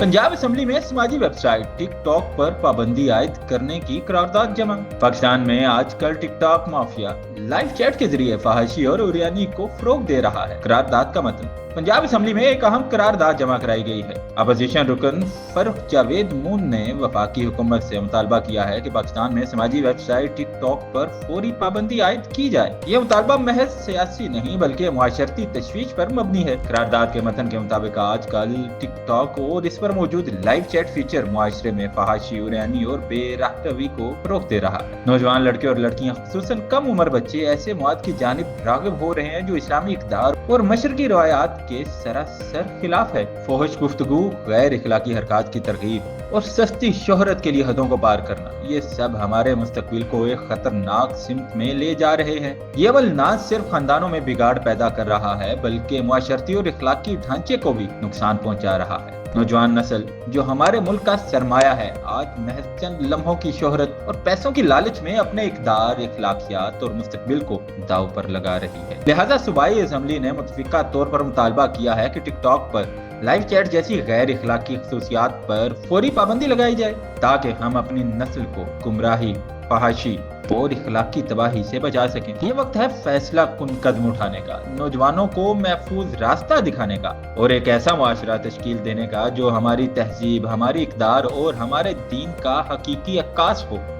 Punjab assembly में समाजी website TikTok पर पाबंदी आयद करने की करारदाद जमा। पाकिस्तान में आजकल टिकटॉक माफिया लाइव चैट के जरिए फहाशी और उरियानी को फरोग दे रहा है। करारदाद का मतलब पंजाब असम्बली में एक अहम करारदाद जमा कराई गई है। अपोजिशन रुकन फरूख जावेद मून ने वफाकी हुकूमत से मुतालबा किया है कि पाकिस्तान में समाजी वेबसाइट टिकटॉक पर फौरी पाबंदी आयद की जाए। यह मुतालबा महज सियासी नहीं बल्कि मुआशरती तशवीश पर मबनी है। करारदाद के मतन के मुताबिक आजकल टिकटॉक और इस पर मौजूद लाइव चैट फीचर मुआशरे में फहाशी, उरियानी और बेराहवी को फरोग दे रहा है। नौजवान लड़के और लड़कियां खुसूसन कम उम्र बच्चे ऐसे मवाद की जानिब राग़िब हो रहे हैं जो इस्लामी इक़्तिदार और मशरकी रवायात के सरासर खिलाफ है। फोहिश गुफ्तगू, गैर इखलाकी हरकत की तरगीब और सस्ती शोहरत के लिए हदों को पार करना, ये सब हमारे मुस्तकबिल को एक खतरनाक सिमत में ले जा रहे हैं। ये अमल न सिर्फ खानदानों में बिगाड़ पैदा कर रहा है बल्कि मुआशरती और इखलाकी ढांचे को भी नुकसान पहुंचा रहा है। नौजवान नस्ल जो हमारे मुल्क का सरमाया है, आज महज चंद लम्हों की शोहरत और पैसों की लालच में अपने इक़्तिदार, इखलाकियात और मुस्तकबिल को दाव पर लगा रही है। लिहाजा सूबाई असम्बली ने मुतफ़िका तौर पर मुतालबा किया है कि टिकटॉक पर लाइव चैट जैसी गैर इखलाकी खसूसियात पर फौरी पाबंदी लगाई जाए ताकि हम अपनी नस्ल को गुमराही, फहाशी और इखलाकी तबाही से बचा सकें। ये वक्त है फैसला कुन कदम उठाने का, नौजवानों को महफूज रास्ता दिखाने का और एक ऐसा मुआशरा तश्कील देने का जो हमारी तहजीब, हमारी इक़्तिदार और हमारे दीन का हकीकी अक्कास हो।